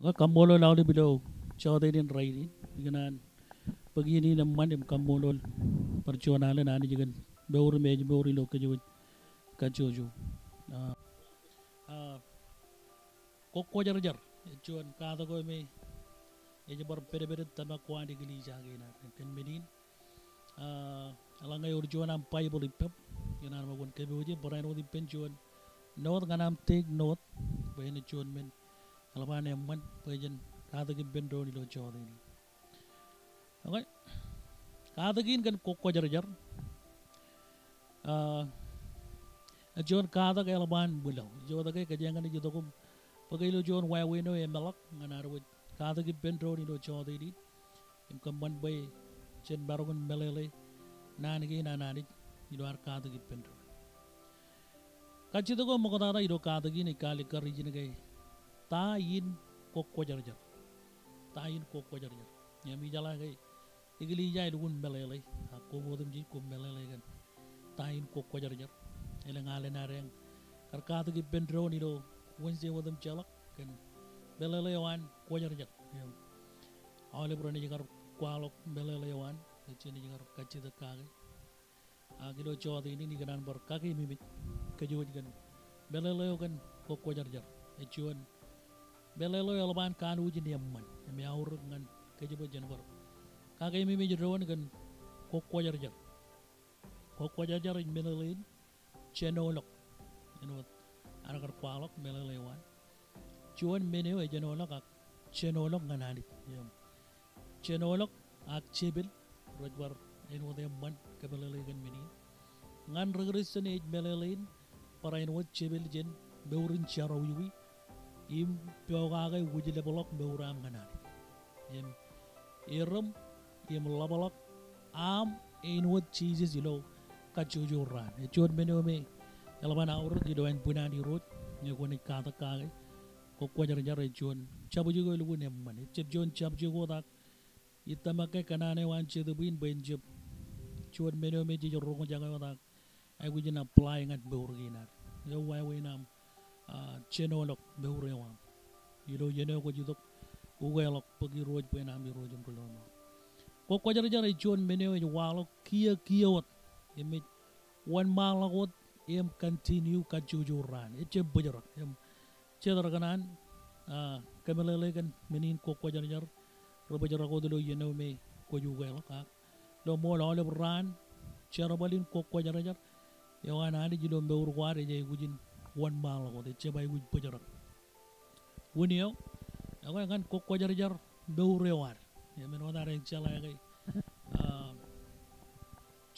Kamolo lauli bilo chode din raidi ganan pagini naman im kamolo percuanale nani jigan beur mej beuri lo keju kajoju kokko jar jar cuan kata ko me e jabar pere pere tama kwandi gili jage na kan menin alanga ur juan am pai boli pep ganan ma gon kebe uji borain odi pen juan not ganam take note bayne juan men alabane man pejen kata ki bendo ni lo chode ni okay kata kin kan kokko jar jar John kata ke alaban bulau joda ke kajangan ni jodokum pagai lo John wai weno e melak nganar wit kata ki bendo ni lo chode ni im kamban bay chen barongon melele nan gi nanani ido ar kata ki bendo kachito ko mokota ido kata ki ni kali kari jine ke ta yin kokko jar jar ta yin kokko jar jar yami jala ke igli jay dugun melele ko modum ji ko melele kan ta yin kokko jar jar ele ngale na reng kar kata ki bendo ni do wense wodum chalak kan melele wan ko jar jar awle broni jigar kwalok melele wan chini jigar kachito kage agilo chode ini ganan bar kage mimit kajoj gan melele kan kokko jar jar e chuan belelo yalaban kan uji ni amman mi awur ngan kejebo janwar kage mi jodon kan kokko jar jar menelin chenolok ino arakar kwalok melele wan chuan meneo e janolok ak chenolok nganani chenolok ak chebil rojbar ino de man kabelele gan meni ngan regressen e melelin para ino chebil jen beurin charawi im piogaga wujile bolok beuram ganani im iram im labolok am in what cheeses you know kachuju ran e chod meno me elabana aur gido en punani rot ne ko ni kata kage ko ko jar jar jon chabu jugo lu ne man chep jon chap jugo dak itamake kanane wan chedu bin benjep chod meno me ji ro janga dak ai wujina apply ngat beur ginar yo wai we nam chenolok beurewam yido yene ko jidok ugelok pagi roj penam di rojum kulono ko ko jar jar jon meneo walo kia wat emi one malagot em continue ka jujuran eche bujarak em chedar kanan kamelele kan menin ko jar jar robo jar ko dilo yene me ko jugelok ka do mo lo le ran cherabalin ko jar jar yawana di jido beur ware je gujin one mal ko de cebay wuj pejarak woni yow ako kan ko jar jar bew rewar ya men wona rek cala gay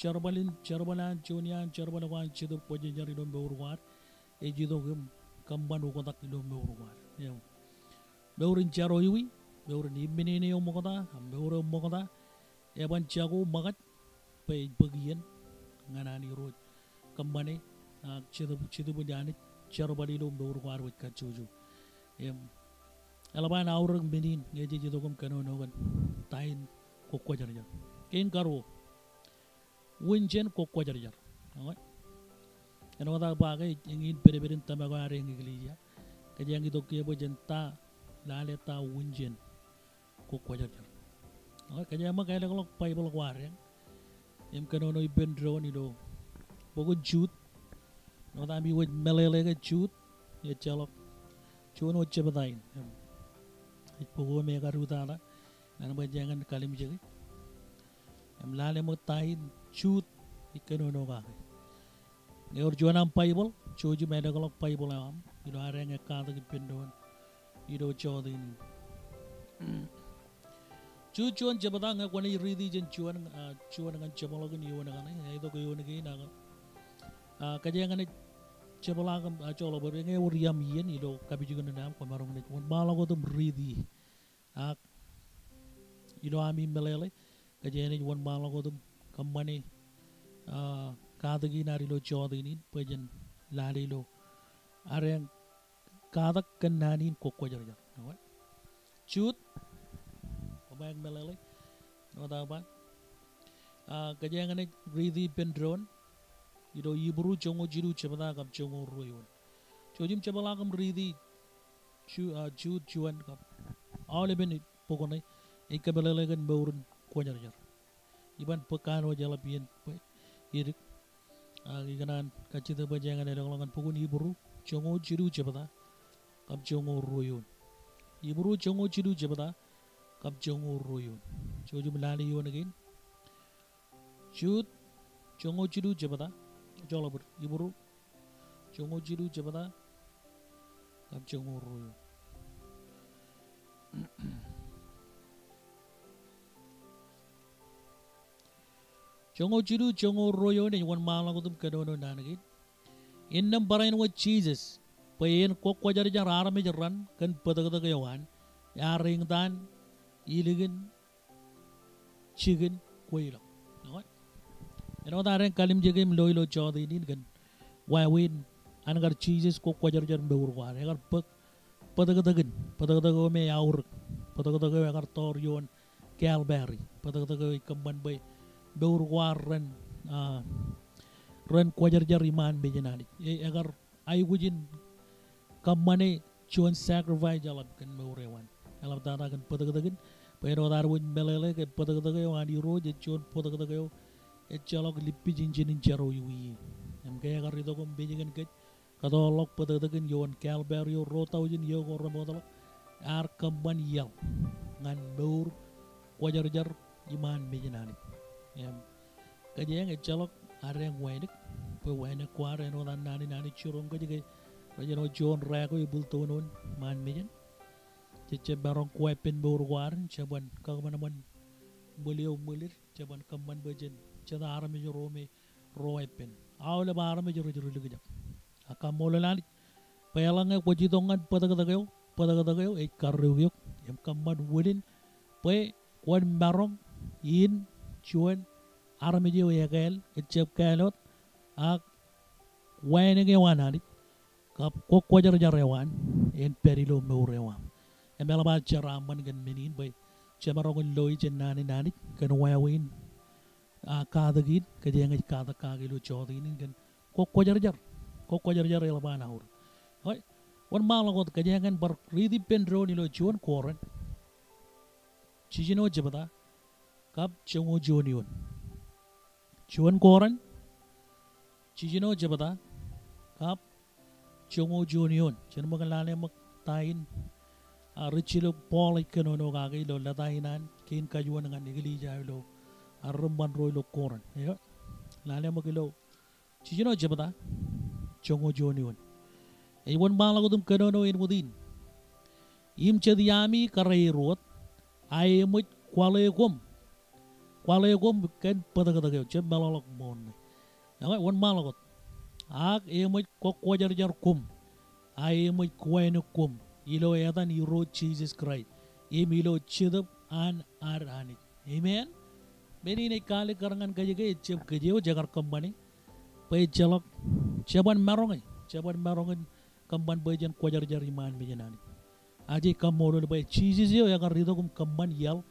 cerbalan jonian cerbala wan cedo poje jar do bew war e jido gum kamban ko tak do bew war yow bewrin caro yiwi bewrin ibnene yow mokota am bewro mokota e ban ciago magat pe bagian nganani roj kambane cedo bu jani cero bali lo beur war wit ka jojo em alaban awr menin ngeje jido kom kanono kan tain ko jar jar ken karo winjen ko jar jar awai eno da bagai ingin pere pere tamago are ngiliya kajangi to ke bo jenta lale ta winjen ko jar jar awai kajama kay lok pai bol war em kanono ibendro ni do bogo jut no da mi wit melele ga jut ye chalok chuno chebatain it pogo me ga rutala nan ba jangan kalim jegi em lale mo tain chut ikeno no ga ne or jonam paibol choju me da lok paibol am ido arenge ka da pindon ido chodin chu chuan jebada nga kwani ridi jen chuan ngan chebolo ni wona ga ne ido ko yona gi na kajangan ni cebalagam cholo bor nge uriam yen ido kabi juga nam ko marong ni won bala ko tum ridi ak ido ami melele kajeni won bala ko tum kambani kadagi nari lo chodi ni pejen lali lo areng kadak kenanin ko jar jar awai chut pemain melele no ta ba kajangan ni ridi pendron ido yibru chongo jiru cebada kam chongo royon chojim cebala kam ridi chu chuan kam awle ben pokone e kabelele gan bawrun ko jar jar iban pekan wa jala bien irik agi ganan kacita bajangan ada langan pokon iburu chongo chiru jabada kap chongo royon iburu chongo chiru jabada kap chongo royon choju melani yon again shoot chongo chiru jabada jolabur iburu chongo chiru jabada kap chongo royon chongo chiru chongo royon ni wan malang utum kadono nanagin innam barain wa Jesus payen ko ko jar jar arame jaran kan padaga yawan ya ring dan iligin chicken koilo no eno daren kalim jegem loilo chodi nin gan wa win anagar Jesus ko ko jar jar beur war agar padaga me yaur padaga agar tor yon Calvary padaga kamban bay beur war ren ko jar jar iman be jenani agar ay wujin kamane chon sacrifice jalab kan meurewan alam tata kan padaga pero dar wujin belele ke padaga wan di ro je chon padaga yo e chalok lipi jinjinin charo wi am kaya agar itu kom be jengan ke kadolok padaga yon Calvary yo ro taujin yo ko remodal ar kamban yal ngan beur ko jar jar iman be jenani yam kajeng e chalok areng wainik pe wainik kware no dan nani churong ko jige rajano jon rako ibul tonon man mejen cece barong kue pen bor war caban kagaman man beliau mulir caban kaman bejen cada arame jorome roe pen awle ba arame joro joro ligja akam molani pelange ko jidongan padaga yo e karrew yok em kaman wulin pe kwan barong in chuan arame jo yakel ecep kalot ak wayne ge wanani kap ko jar jar rewan en perilo meurewa emela ba jaraman gan menin bay chamarong loy jenani nani kan wayawin kadagin kajeng kada kagilo chodin gan ko jar jar elaba naur hoy wan malagot kajengan bar ridi pendro ni lo chuan koren chijino jabada kap chongo jonion chuan koren chijino jabada kap chongo jonion chen magalane mak tain richilo Paul ikanono gagay lo latainan kin kajuan ngan igili jalo arumban roy lo koran yo lale magilo chijino jabada chongo jonion e won malago dum kanono in mudin im chediami karai rot ay mut kwale gom ken padaga chem malalok mon yo won malagot ak e mut ko jar jar kum ay mut kweno kum ilo yadan iro Jesus Christ ilo chidap an ar anit amen beni ne kale karangan kaje chep kaje jagar kambani pay chalok chaban marong kamban bajan ko jar jar iman bejanani aje kamoro bay Jesus yo yagar rido kum kamban yal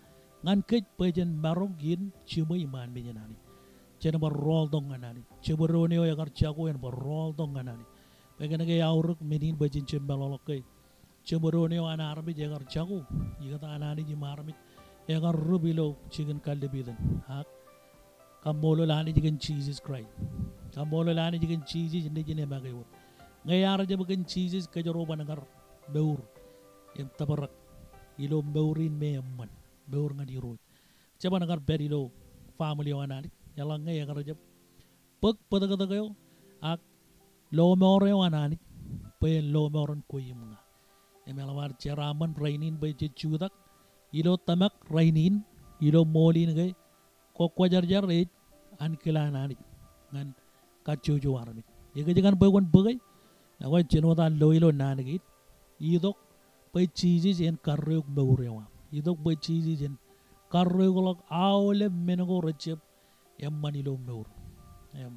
ngan kej bajan marong gin chimo iman bejanani chena bar rol dong anani cheborone yo yagar chago en bar rol dong anani bagana ge auruk menin bajin chembalolok kay Cemborone wana arami jagar chagu igata anani ji marami jagar rubilo chicken kaldebidan hak kambolo lani jigen Jesus Christ kambolo lani jigen Jesus inde jine bagayo ngayar je bagen Jesus kajaro banagar beur em tabarak ilo beurin me amman beur ngadi roy cebanagar berilo family wana yala ngayagar je pek padaga ak lo more wana ni pe lo moron koyimnga emelawar ceraman rainin bay jejudak ilo tamak rainin ilo molin gay ko jar jar re an kilanani ngan kacuju warmi yega jangan bay won bagay nawa jenoda loilo nanagi idok bay cheese en karreuk bawrewa idok bay cheese en karreuk lok awle menego recep emmanilo meur em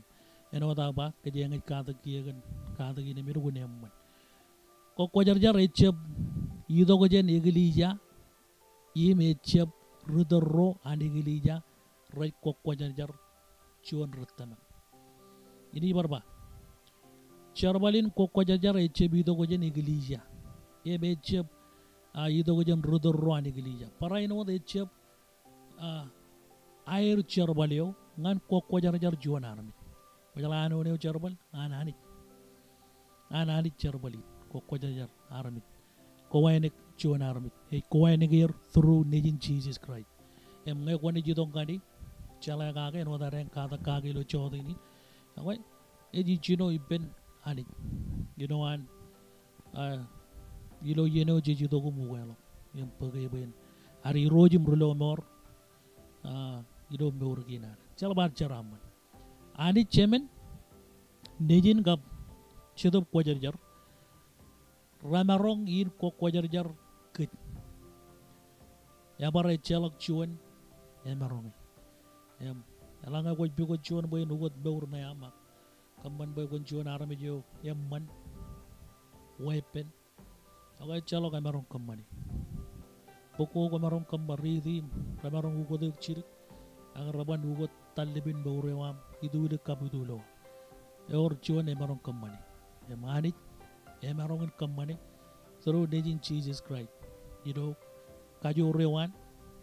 enoda ba kajenga kada kiyegan kada gine mirugo nemman ko jar jar ecep yido ko jen igilija yim ecep rudorro an igilija ray ko jar jar cion rutama ini barba charbalin ko jar jar ecep yido ko jen igilija yim ecep Ito ko jam rudor ruani gilija. Para ino de chep air cherbalio ngan ko jar jar juan armi. Wajala ano ne cherbal anani cherbali ko jar jar armi. Ko wayne juan armi. Hey ko wayne gir through nejin Jesus Christ. Em ngai ko ni jidong kadi chala kage no da ren kada kage lo chodi ni. Awai eji chino iben ani. You know an yilo yeno jeji to gumuwelo yem pagay ben ari rojim rulo mor yilo meur ginar chalbar charaman ani chemen nejin gab chedop kojarjar ramarong in ko kojarjar kit yabare chalak chuan yamarong yam alanga ko bigo chuan boy nugot beur na yama kamban boy ko chuan arame jo yam man weapon. Agay chalo kay marong kamani. Poko ko marong kamari dim, kay marong ugo de chirik. Ang raban ugo talibin baurewam idule kabudulo. Eor chuan e marong kamani. E manit e marong kamani. Through nejin Jesus Christ. You know, kajo rewan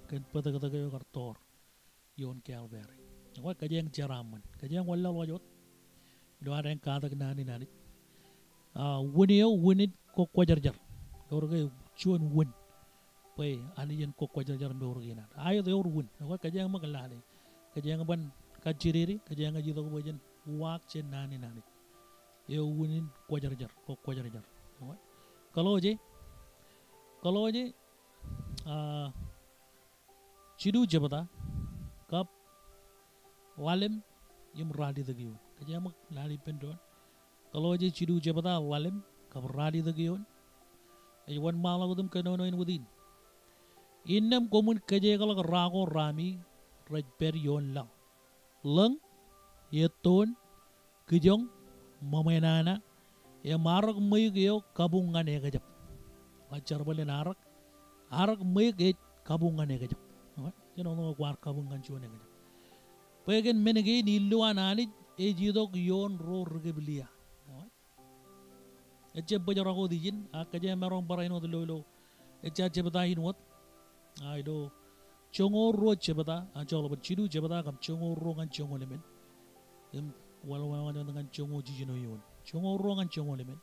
kan patagataga kartor. Yon Calvary. Agay kajang jaraman, kajang wala wajot. Do ada yang katak nani. Winio winit ko kwajarjar. Orga chuan win pay ani yen ko kwajarjar me orgina ayo de or win ko kajang magalani kajang ban kajiriri kajang jido ko jen wak chen nani yo winin kwajarjar ko kwajarjar kalau je chidu jabata kap walem yim radi de giyon kajang mak lali pendon kalau je chidu jabata walem kap radi de giyon Iwan malah udum kenono in within. Innam komun kajegal rago rami rajper yon lang. Lang yeton kijong mamenana ya marak mayug yo kabungan e gajap. Acar balen arak mayug e kabungan e gajap. Jeno no kwar kabungan chuan e gajap. Pegen menege niluan anit e jidok yon ro regebelia. Echa bajarago dijin akaje merong paraino de lolo echa chebata hinwat aido chongo ro chebata acholo chidu chebata kam chongo ro ngan chongo lemen em wala ngan chongo jijino yon chongo ro ngan chongo lemen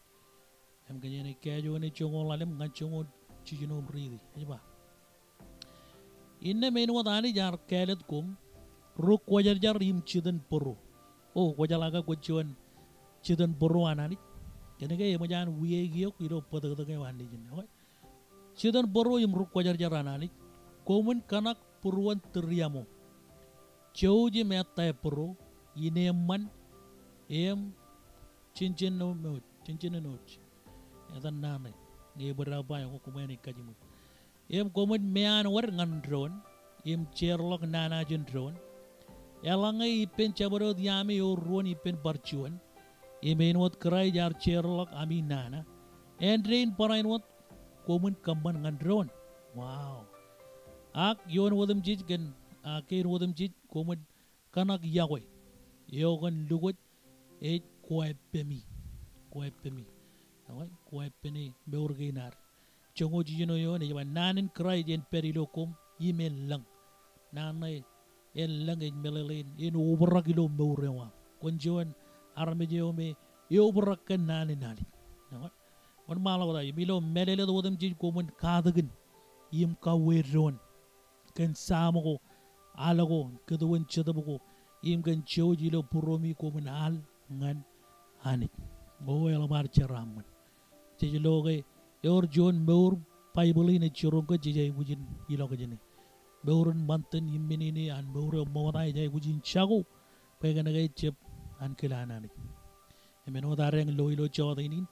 em kanye ne kajo ne chongo lalem ngan chongo jijino bridi eba inne menu watani jar kelet kum ro kwajar jar rim chiden poro oh kwajalaga kwachuan chiden poro anani Jadi kayak macam wiye giok itu pada kayak wani jenis. Sidan baru yang meruk wajar jaranani, komen kanak peruan teriamu. Jauh je mata peru, ini man, cincin noot. Itu nane, ni berapa yang aku main kajimu. Komen mean war ngan drone, Sherlock nana jen drone. Elangai ipen cabaro diami ruan ipen barcuan. Wat kerai jar Sherlock aminana. Endrain parain wat komen kamban ngan drone. Wow. Ak yon wadam jij gen akin wadam jij komen kanak yawe. Yo kan lugot kuai pemi. Kuai peni beurginar. Chongo jino yo ne jaman nanin kerai jen perilokum email lang. Nanai en lang en melelin en uberakilo meurewa. Konjuan armejo me yo berakan nani. Wan malah wala milo melele do wadam jij komen kadagin yim ka weron kan samo alago keduen chedabugo yim kan choji lo puromi komen al ngan anit go ela mar cheraman jeje loge yor jon meur bible ne churung ko jeje bujin ilo ko jeni beurun manten yimmini ni an beuro mawata jeje bujin chago pegana gay chep an kilanani emeno dareng lo ilo chodinin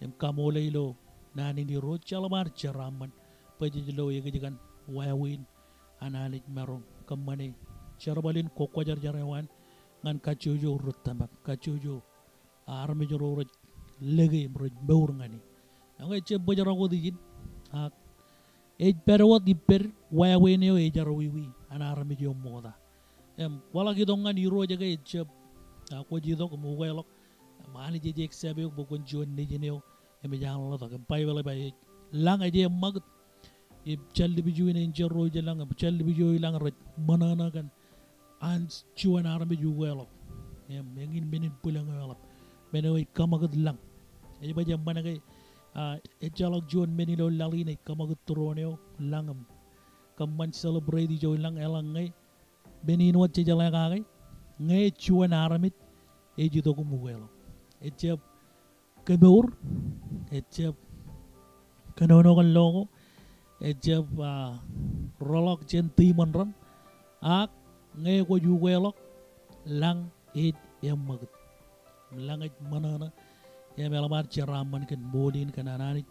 em kamole ilo nani ni ro chalamar cheraman pejelo yegan wawin analik merong kamane charbalin kokwajar jarewan ngan kacujo rutamak kacujo arme joro lege mro beur ngani ngai che bojarago dijin ak perwot diper wawin yo jarwiwi ana arme jo moda em wala gidongan iro jaga che ko jido ko muwelok mani jeje eksabe bokon jon nejineo em jang lo to pai wala bay lang aje mag ib challi biju in jerro jelang challi biju ilang ret manana kan an chuan arame ju welop mengin menin pulang welop menoi kamagat lang e ba jam managay e jalog juan menilo lalina kamagat turoneo langam kamman celebrate di jo lang elang ngay benin wat jalang kagay ngay chuan aramit e jito ko muwelo e jab kabur e jab kanono kan logo e jab rolok jen timan ram ak ngay ko ju welok lang it magat lang it manana melamar ceraman kan bodin kan anani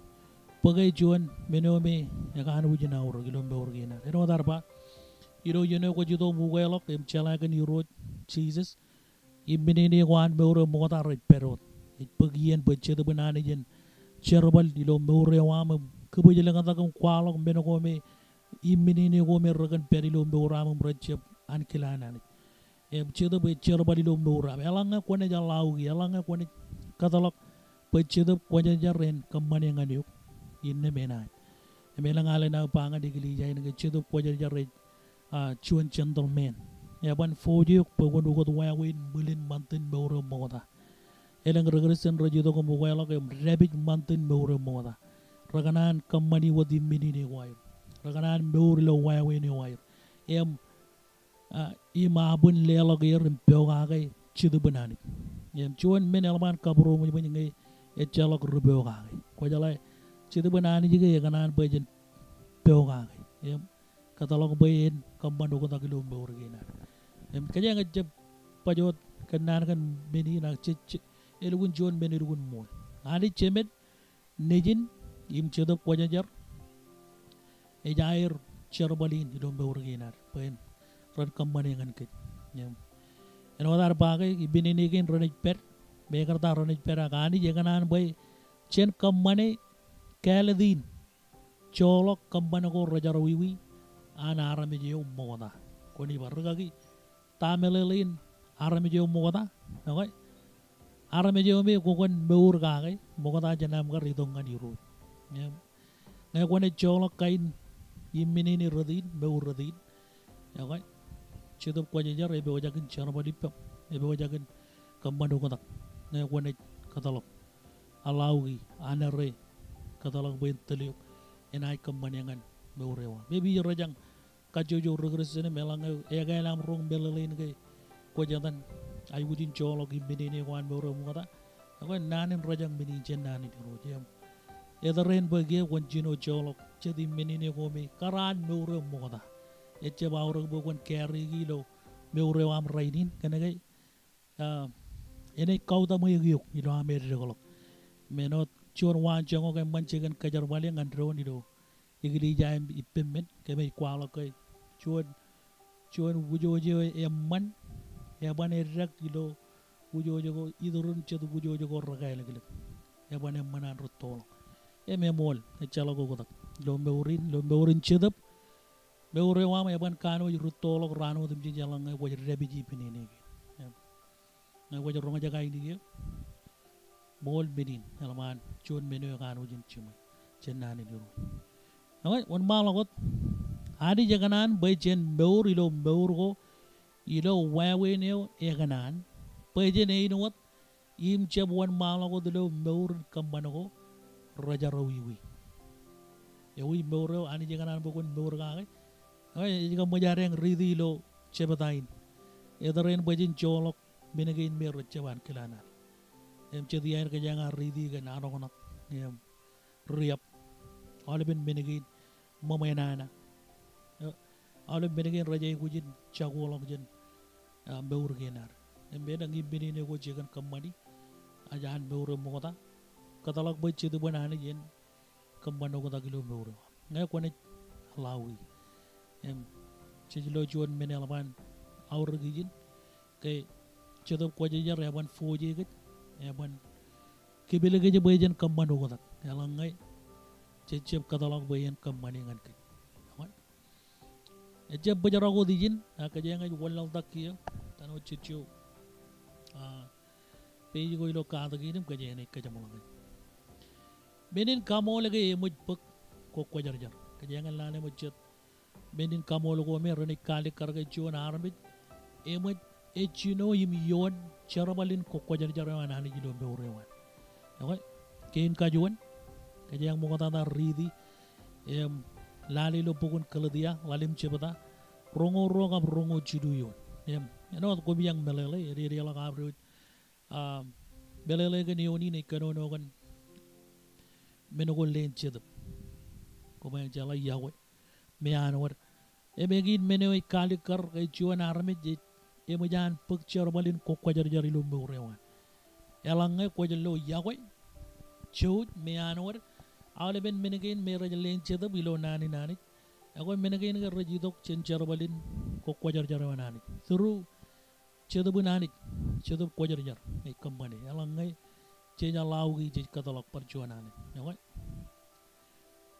pagay juan menome ya kan wujina ur gilom be urgina eno darba iro yeno ko jito muwelok em chala kan iro Jesus imbinini ko an be ur mo ta ret perot it pagian becce de banani jen cerbal dilo be ur wam kebujele kan takam kwalok beno ko me imbinini ko me ragan perilo be ur am recep an kilanani em cedo be cerbal dilo be ur elanga ko ne jalau elanga ko ne katalok pecedap wajah jaren kemana yang ada inne menai melang ale na panga digili jai nge cedap wajah jaren cuan gentleman ya ban fojo pawon ugot wawin bulin mantin bauro moda elang regresen rajudo ko muwelo ke rabbit mantin bauro moda raganan kemani wadi mini ne wayo raganan bauro lo wawin ne wayo em ima bun lelo ge rim pewa ge cedu benani em cuan men elman kabro mu ngai e jalok rubeo kage ko jalai citu banani juga ya kanan bajen peo kage em katalog bayen kambandu ko takilo mbor gina em kaya ngajab pajot kanan kan meni na cece elugun jon meni elugun mol ani cemet nejin im cedok wajajar e jair cerbalin di dombe urgina pen rad kamban yang kan em en wadar bagai ibini nigin ronik pet beker taruh perakani jangan boy cen kemana kaledin colok kemana ko rajar wiwi ana arame je moda koni bargagi tamelelin arame je moda okay arame je me ko kon beur gagai moda janam gar ridongan iru ngai kone colok kain imini ni radin beur radin okay cedup ko jajar ebe wajakin cara badipem ebe wajakin kemana ko tak ngai kone katalog alawi anare katalog bayin teliuk enai kemanyangan beurewa maybe rajang kajojo regresene melang e ga lam rong belelin ke ko jantan ay wudin colog imbini wan beure mu kata ko nanen rajang bini jennani diro jem e daren bage won jino colog cedi menine ko me karan beure mu kata e ce bawro bo kon keri gilo beure wam rainin kana gay ene kauta mo yuk ilo amere golok menot chon wan jango ke mancegan kajar wale ngandro ni do igili jaim ipemmen ke me kwalo ke chon wujoje e man e bane rak ilo wujoje go idurun chedu wujoje go ragai lagi e bane manan rutol e me mol e chalo go godak lombe urin chedap beure wama e ban kano rutol rano dum jalang e wajir rebiji pinini ngai wajir ronga jagai ni mol benin alaman chon menu kano jin chuma chenani dulu ngai on malagot adi jaganan bay chen beur ilo beur go ilo wawe neo eganan bay jen e inwat im cheb wan malagot ilo beur kambano go raja rawiwi e wi beur ani jaganan bokon beur ga ngai jika mojareng ridi ilo chebatain edaren bajin cholok benegain mer ceban kelana em cediain ke jangan ridi ke nano konak em riap oleh ben benegain mamainana oleh benegain raja kujin cagolok jen beur genar em bedang ibini ne ko jegan kamani ajan beur mota katalak bay cedu banani jen kambano ko tagilo beur ngai ko ne lawi em cejlo juan menelban aur gijin ke cedo ko jajar yaban foje ke yaban kibele ke bayan kambano ko tak yalangai cecep katalog bayan kambani ngan ke ejab bajara ko dijin akajenga walal takkiya tano cecio peji ko ilo kaata gidim kajene kajamal benin kamo lagi emoj pek ko jajar kajangan lane mo jet benin kamolo ko me rani kali karga juan armit emot echino yim yon charabalin ko kwajar jarawan hani jido bewrewan okay kain kajuan kajang mo kata ridi lali lo pukun kaladia lalim cebata rongo jidu yon ko biyang melele ri la kabru belele gan yoni ne kanono gan menogol len chedap ko may jala yawe me anwar e begin menoy kalikar kay juan arme je e mo jan pek charbalin ko kwajar jari lo mewrewan elangay ko jalo yawe chud me anwar awle ben menegen me rajal len chedap ilo nani ako menegen ga rajidok chen charbalin ko kwajar jari wanani through chedabu nani chedap kwajar jar ay company elangay chenya lawgi je katalak perjuangan okay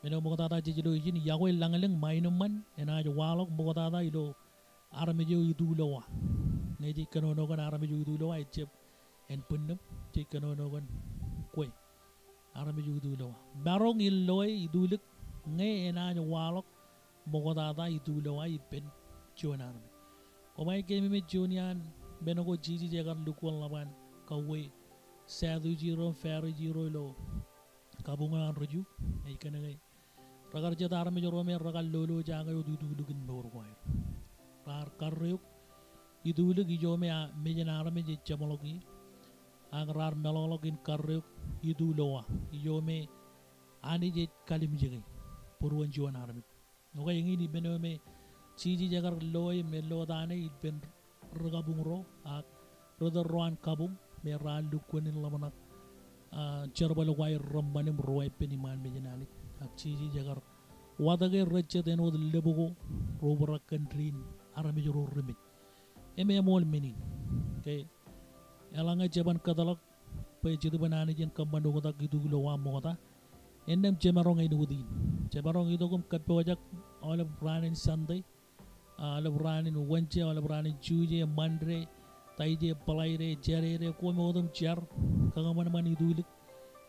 meno mo tata je do jin yawe langaleng mainuman ena je walok mo tata ido armejo itu lawa neji kanono kan armejo itu lawa echep en punnum je kanono kan kwe armejo itu lawa barong illoy iduluk nge ena je walok mo tata itu lawa ipen juanan komai kemi me junian beno ko jiji jagar lukul laban kawe sadu jiro feru jiro lo kabungan roju ay kanay ragar jata arme joro me ragal lolo jaga yo dudugin bor ko ay rar karruk idulug ijome a mejen arme je chamologi agrar melologin karruk idulowa ijome ani je kalim jege purwan juan arme no kay ngini beno me chiji jagar loy me lo dane ben ragabung ro ak rodor roan kabung me ralu kunin lamanak charbal wai rambanim roy peniman mejenani ak chiji jagar wadage recce deno lebugo robra country arame joro remit eme mol menin ke elanga jaban kadalak pe jidu banani jen kamando ko tak gitu lo wa mota endem jemarong ay nudin jemarong ito kum kapojak olab ranin sunday olab ranin wenche olab ranin juje mandre taije palaire jarere ko modum jar kangaman man idulik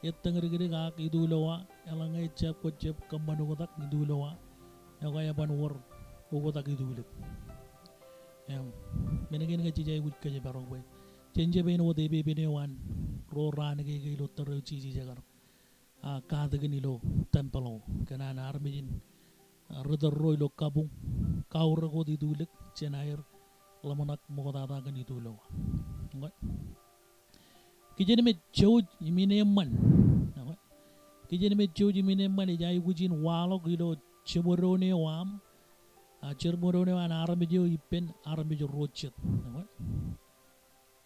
etangere gere ga idulowa elanga chep ko chep kamano ko tak idulowa ya ya ban wor ko tak idulik menegen ga jije wut ka barong boy chenje ben wo de be ne wan ro ran ge lo tar chiji jagar ka de ni lo tempelo kana na armijin rodor roy lo kabung kaur ko idulik chenair lamanak mo tata kan itu lo ngot kijene me joj imine man ngot kijene me joj imine man jay gujin walo gilo cheborone wam a cherborone wan arame jo ipen arame jo rochet ngot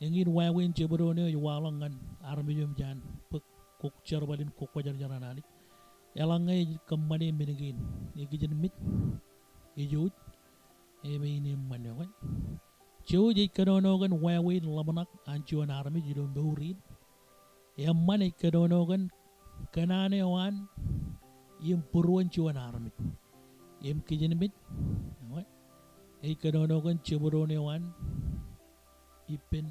engin wawen cheborone walo ngan arame jo jan pek kok cherbalin kok wajar jaranani elangay kamane menegin kijene mit ejoj e me ini man ngot Joji kanonogan wawin lamanak anjuan army jidon beurin yamman kanonogan kanane wan yim purwan juan army yim kijinmit ay kanonogan chiburone wan ipin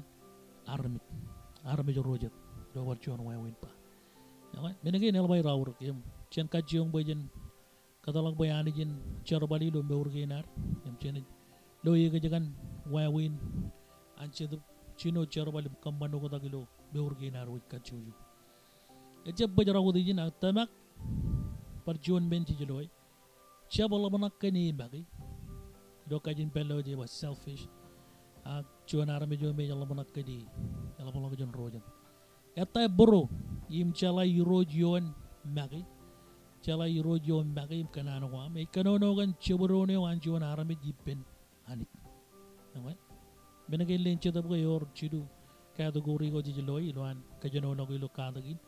army jorojat do war juan wawin pa menegi nelbay rawur yim chen kajong bajen katalag bayani jin charbali do beurginar yim chen lo yega jagan wawin anchedu chino charbali kambano ko dagilo beurginar wit kachuju ejab bajara ko dijin tamak parjuan ben jiloy chabala manak kani bagi do kajin pelo je was selfish ak chuan arme jo me jala manak kadi jala manak jon rojan eta boro yim chala irojon magi chala irojon magi kanano wa me kanono gan chebrone wan chuan arme jipen anit namai benage lenche tab yor chidu category ko jiloy loan kajano no lo kadagin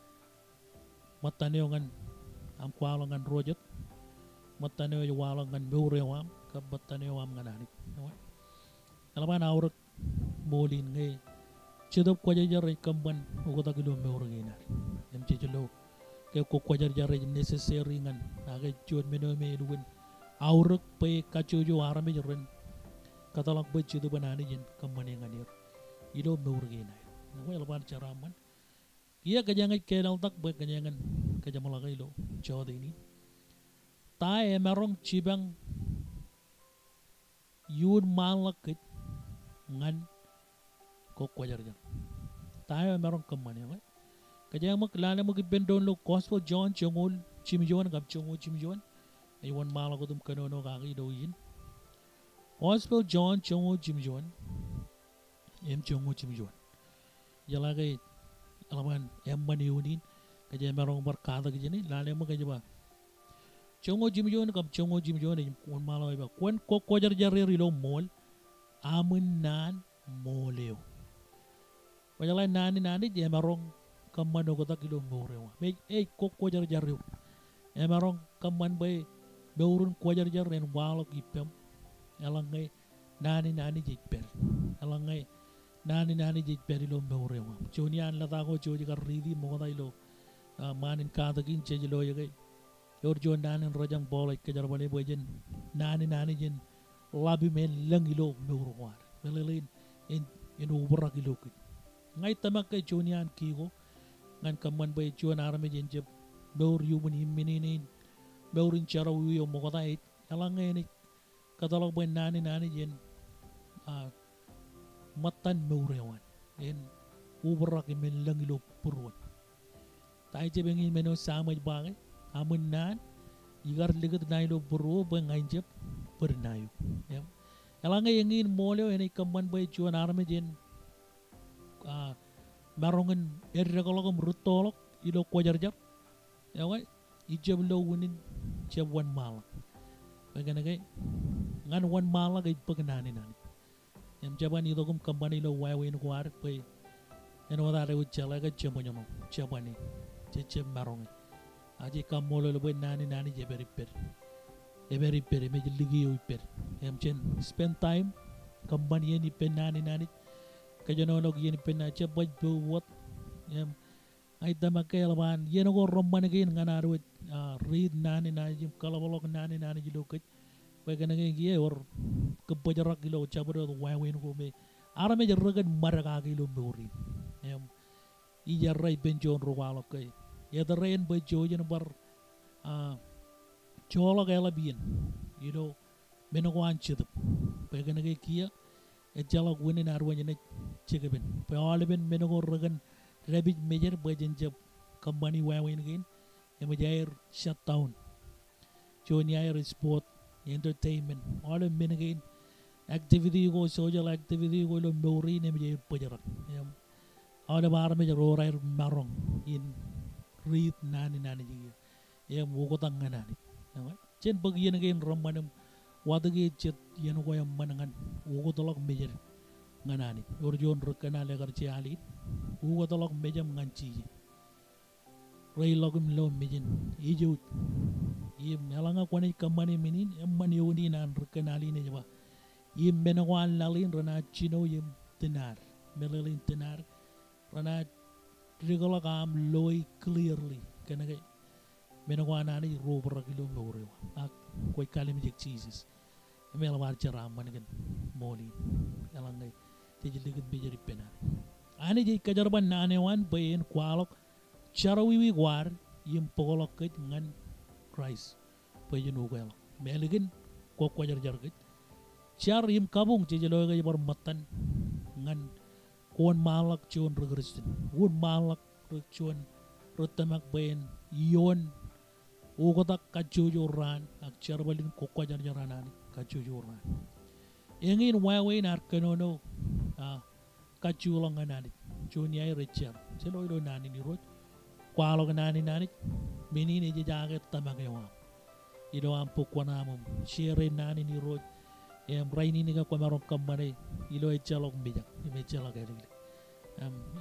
matane ngan am kwalo ngan rojat matane yo walo ngan beure wam ka batane wam ngan anit namai alaman awrak molin nge chedop ko jare kamban ko dagilo beure ngina em chelo ke ko jare necessary ngan aga chon meno me duwen awrak pe kachujo arame jaren katalak baju itu banani jen kembali ngadir ilo beurgina nawa elban caraman iya kajangan kenal tak baik kajangan kajamalaga ilo jawab ini tae merong cibang yun malakit ngan ko kwajar jar tae merong kamani okay kaya maklala mo gibendon lo gospel John chungul chimjon gab chungul chimjon aywan malakotum kanono kaki do yin gospel John chungul chimjon em chungul chimjon jala kay alaman em maniunin kaya merong berkata gini lale mo kaya ba chungo jimjon kap chungo jimjon ni kun malo iba kun ko jar jar rilo mol amun nan moleo wajala nani je merong kamano ko takilo morewa me ko jar jar rio e merong kaman bay beurun ko jar jar ren walo ipem alangay nani je per alangay nani je per ilo morewa chonian lata ko choji kar ridi mo ko ilo manin katakin chejilo yagay yor jo nanin rajang bolay kejar bale bojen nani jen labi men lang ilo mewruwar melelin in ubrak ilo kit ngay tamak kay chonian kiko ngan kaman bay chuan arame jen jeb beur yumun himinin beurin charaw yo mo kota it alang ngay ni katalog bay nani jen matan mewrewan en ubrak men lang ilo purwan tayo jebengin meno samaj bagay amun nan igar ligat na ilo buru ba ngayon jeb bernayo alang ngay ngin molyo en kaman bay chuan arame jen marongan errekologom rutolok ilo kwajar-jar yawa ijab lo wunin jab wan malak bagana kay ngan wan malak ay pagnani nani yam jaban ilo kum kambani lo wawin kwar pay en wala re uchala ka jamonyo mo jabani jeb marongan aji kamolo lo bay nani jeberi per me ligiyo per yam chen spend time kambani ni pen nani kajanolog yen penna cebaj buat yam ay damakay laban yen ko romman gain nganaru read nani jim kalabolok nani jilokit bagana ngay or kebajarak gilo cabado wawin ko me arame jarragan maraga gilo buri yam ijarray benjon ruwalo kay yadarain bejo yen bar cholo gala bien menokwan chidip bagana ngay kia jalog winin arwanya na chigabin pawalibin menoko ragan rabid major bajan jab company wawin gain emajair shutdown joniair sport entertainment all men gain activity go social activity go lo mori ne majair pajarak yam all bar major rorair marong in read nani jiga yam wuko tanganani chen bagian gain ramanam wadagi chet yen ko yam manangan wugo tolok mejer nganani orjon rekana legar ci ali wugo tolok mejam nganci ray logum lo mejen ijut yim melanga ko ne kamani minin emman yoni nan rekana ali ne jaba yim benawal lalin rana chino yim tenar melelin tenar rana rigala kam loy clearly kana kay menakwana ni rover kilo lorewa ak koy kalim jek jesus mel war ci ram man gen moli yalang ngay te jiligit be jeri penari ani jey kajarban nane wan bayen kwalok charawi wi war yim pogolok ke ngan christ bayen ugel meligin ko ko jar jar ke char yim kabung ci jelo ga bar matan ngan kon malak cion regrestin won malak cion rotamak bayen yon ugotak kajujuran ak charbalin ko jar jaranani kajujuran engin wawe nar kanono kajulang anani junior richard selo ilo nani ni rot kwalo nani menini je jaget tamagawa ido ampu kwanamum share nani ni rot em raini ni ka kwamarom kamane ilo e chalok bijak me chalok eri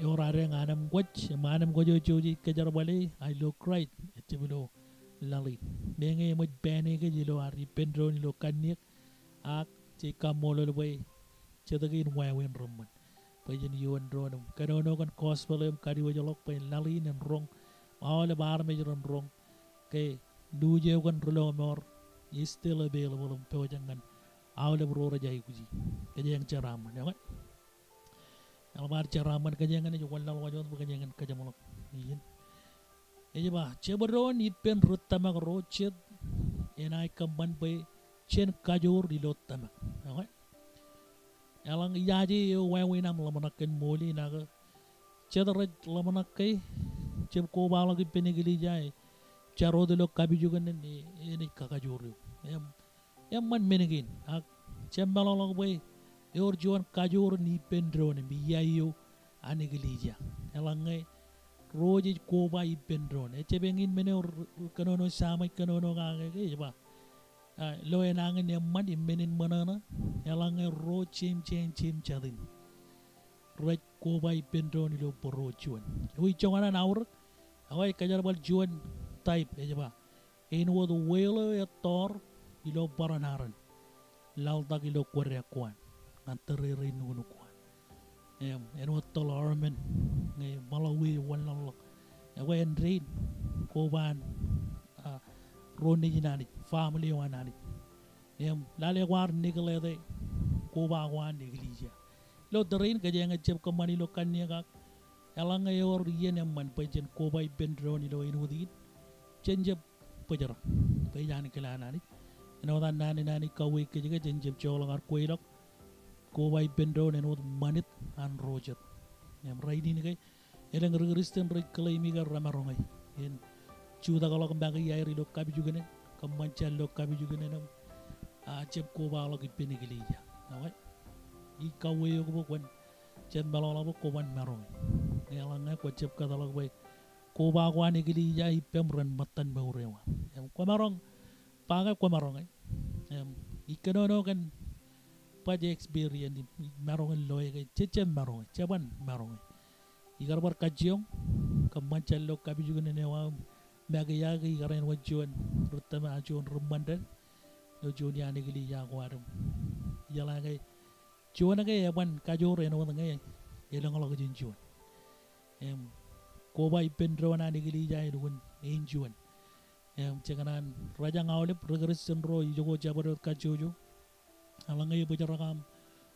yorare nganam goch manam gojo joji kajarbale I look right etibilo lali menge mo bene ke jilo ari pendro ni lo kanik ak ci kamolo lo bay ci dagin wawen romman pajen yon dronum kanono kan cospelem kadi wajolok pay lali nem rong awale bar me ron rong ke duje kan rolo mor is still available pe jangan awale bro rajai kuji kajeng caram ne wat albar caraman kajengan ni wallal wajon kajengan kajamolok yin eje ba ceberon ipen rutama rochet enai kamban bay chen kajur di lot tamak okay alang yaji yo wawi nam lamanaken moli naga chedara lamanakai chem ko bala ki penigili jai charo de lo kabi juga ni ini kakajur em man menegin ak chem balong bay yor juan kajur ni pendro ni biyayo anigilija elangai roji koba i pendron e chebengin mene kanono sama kanono gange ke ba lo enangen ne man i menin manana elangai ro chim chadin roj koba i pendron lo poro chuan hui chongana naur awai kajar bal juan type e ba en wo the whale e tor ilo baranaran lalta ilo korya kwan antere nunu kwan en wat tol armen ngay malawi wallalok away en rain koban roni jinani family wanani lale war nikle de koba wan neglija lo drain ka jenga chep ko mani lo kanya ka elanga yor yene man pejen koba bendroni lo inudi chenjep pejara pejani kelanani eno dan nani kawe ke jega chenjep cholangar koilok koba bendroni no manit an rojet raidin kay eleng Kristen ray kalay miga ramarongai en chuda kalau kembang ya ri lo kabi juga ne kemancal lo kabi juga ne nam cep ko ba lo gipini gilija awai I kawe yo ko kon cep balolo ko wan marong elanga ko cep kata lo bay ko ba ko ani gilija I pemren matan baurewa ko marong paga ko marong ikanono kan paje experience marong loy kay cecem marong ceban marong igar bar kajiong kemancal lo kabi juga ne wa Magayagi igaren wajuan rutama ajuan rumandan lo juni ani gili jago adam yala ngay juan ngay yaban kajor eno ngay yelang lo kajin juan koba ipendro ani gili jai dugun ein juan cekanan raja ngawlip regressen ro jogo jabarot kajojo alangay bujarakam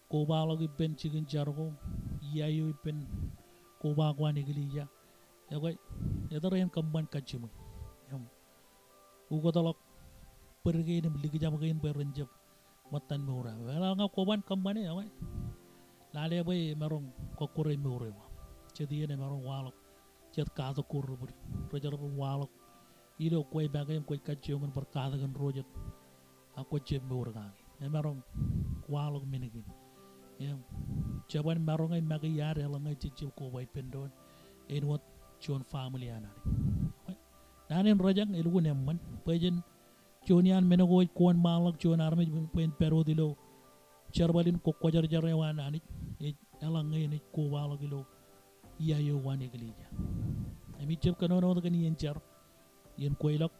koba lo ipen chikin jargo yayo ipen koba ko ani gili ja yagay yadaren kamban kajimu ugo talok pergi ni beli kejam kain berenjep matan mura wala nga koban kambane awai lale bay marong kokure mure wa jadi ne marong walok jet kato kur buri rojar walok ilo koi bagay koi kajiong berkata kan rojet aku jem mura gangi ne marong walok minigin jaban marong ay magayar elang ay cicil ko bay pendon enwat John family anani nanen rajang elu nemman pejen jonian menago kon malak jon arme pen pero dilo charbalin ko kojar jarrewan ani elang ngene ko walo gilo iya yo wani gelija ami chep kanono kan yen char yen koilok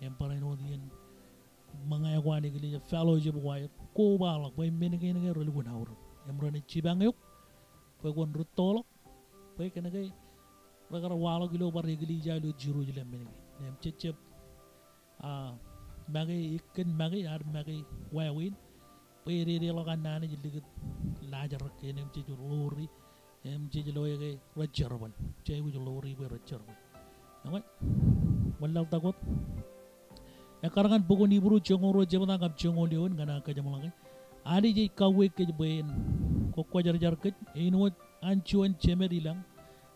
yen parano yen mangay wani gelija fellowship wire ko walo bay menege ne relu nawr emrone chibangayuk pe gon rutolok pe kenege ragar walo gilo bar negli jalu jiru jile mengi nem cecep magi ikken magi ar magi wawin pe re lo kan nane jili lajar ke nem ceju lori em ceju loye ke rajarban ceju lori be rajarban namai wallau takut karangan buku ni buru jongoro jebana ngap jongolion ngana ka jamalanga ali je kawe ke ben ko ko jar jar ke ino anchuan chemerilang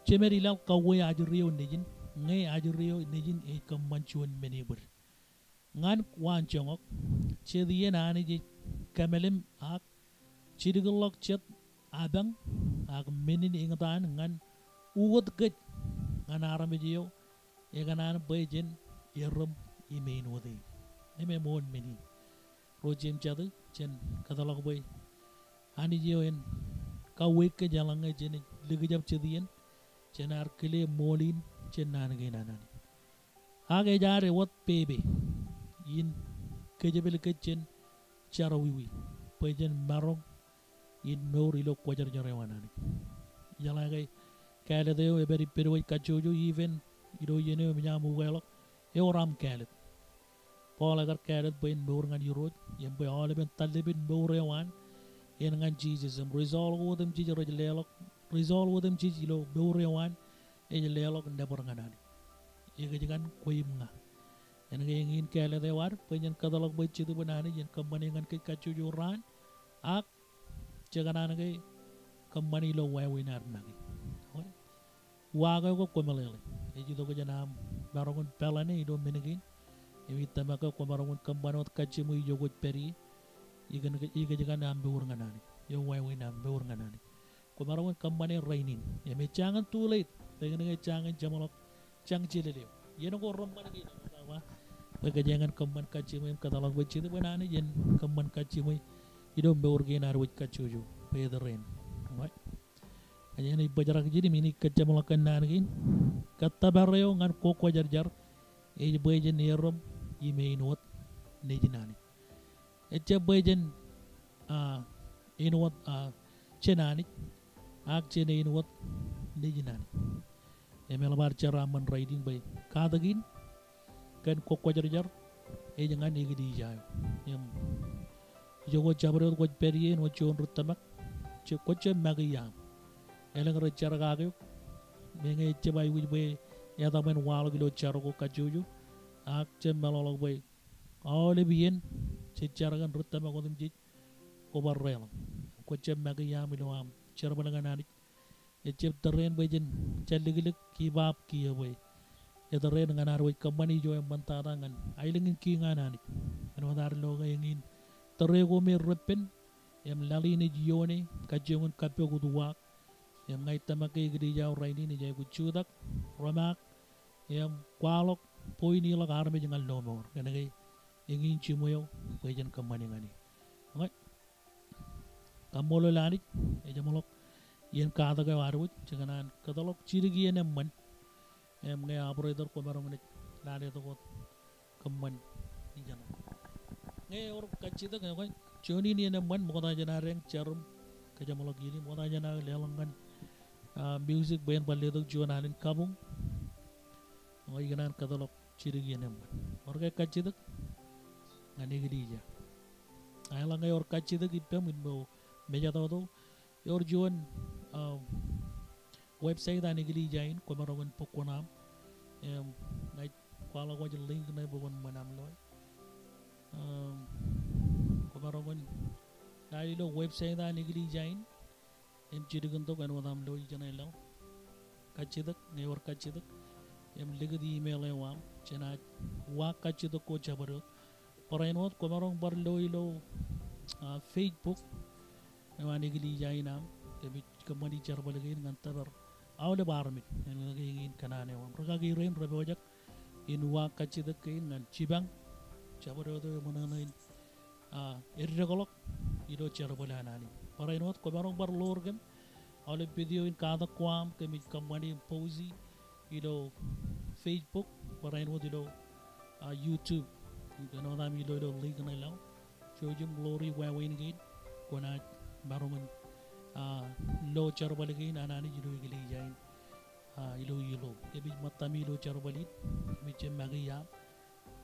Cemerilau kawe ajuriyo nejin ngay ajuriyo nejin e kamanchuan menibur ngan wan chongok chediye nani je kamelim ak chidigolok chet abang ak menin ingatan ngan ugot get ngan aramejiyo e kanan bejen irum imein wodi eme mon meni rojem chadu chen katalok boy ani jiyo en kawe ke jalanga jeni ligijab chediyen cenar kile molin cenan genanani age jare wat pebe in kejebel kecen cara wiwi pejen marong in mori lo kwajar jarewanani yala gay kale deo eberi perway kajojo even ido yene menyamu welok e oram kale Paul agar kale ben mor ngan yurot yembe ole ben talibin morewan yen ngan Jesus resolve wodem jijero lelok resolve wodem jijilo berewan e lelok ndebor nganani e gajigan koyim nga Yan ingin kele de war penyen kadalog bay chidu banani yan company ngan ke kacujuran ak jagana ngai company lo way winar nagi waga ko komelele e jido ko janam barongon pelane ido menegin e tamaka ko barongon kambanot kacimu jogot peri iga jagan ambe ur nganani yo way winam be ur nganani ko barongon company rainin e me changan too late pengen ngai changan jamalok chang chilele yeno ko rom managi wa pagajangan kamban kacimu kadalog bay chidu banani yan kamban kacimu ido be ur ginar wit kacuju pedren right ayan ibajarak jadi mini kecamulakan nargin kata barrio ngan koko jar e bejen nerom imainot nejinani echa bejen inwat cenani ak cene inwat nejinani emelabar cara man riding bay kadagin kan koko jar e jangan negidi jayo yam jogo jabro ko perien wo chon rutamak che koche magiyam elang recar kagyo menge cebai wuj bay ya tamen walo gilo chargo kajuju ak cem malolog bay awle bien ce cargan rutama ko dum ji ko barrel ko cem magiyam ilo am cerba nga nani e cem terren bay jen calligilik kibab kiyo bay e terren nga nar way kamani jo em bantata ngan ailingin ki nga nani ano dar lo ngin terrego me repen em laline jione kajengun kapyo kuduwak em ngai tamake gidi jaw raini ni jay kuchudak ramak em kwalok poini la garme jangal nomor kana gay ingin chimoyo pejen kamani ngani ngai kamolo lani e jamolok yen kada ga warwut janganan kadalok chirigi yen man em ngai operator ko barong ni lade to ko kamman ni jana ngai or kachida ngai choni ni yen man mo ta jana reng charum ka jamolok yini mo ta jana lelangan music band balle do juanan kabung ngoy ganan kadalok chirigi nem orga kachida ngani gidija ay la ngay or kachida gipem mo meja do yor juan website ani gidija in ko marowen pokonam ngay kwala ko link na bon manam loy ko marowen dai do website ani gidija in em chirigan to kan wadam do jana law kachidak ne war kachidak em ligadi email e wam chena wa kachidak ko jabaro parainot ko marong bar lo ilo facebook e wani gili jainam te bit kamani charbal gin ngan tabar awle barmit en ngin kanane wam raga gi ren rebojak in wa kachidak kin ngan chibang jabaro do monanain irregolok ido charbal anani parainot ko marong bar lorgem awle video in kada kwam kemi kamani posi ido facebook parainot ido youtube no dam ido link na law chojum glory wa win gin kona barongan lo charbal gin anani ido gili jain ilo kebi matami lo charbalit mi chemagiya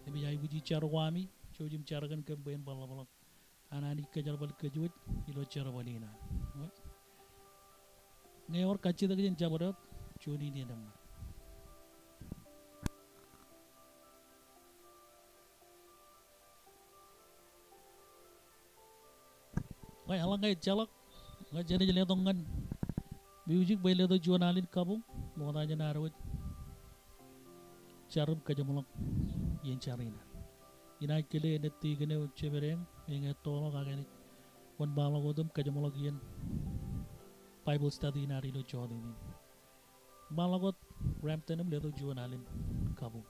kebi ay buji charwami chojum chargan ke ben balabala anani kejarbal kejut ilo charbalina ne or kachida gen jabarot choni ni nam ngai alangai jalak ngai jene jele tongan music bele do jonalin kabung moda jana arwet charum kajamulak yen charina ina kele ne tigene chebereng enge tolo kageni kon bala godum kajamulak yen Bible study nari lo jodini balagot ramtenem le do jonalin kabung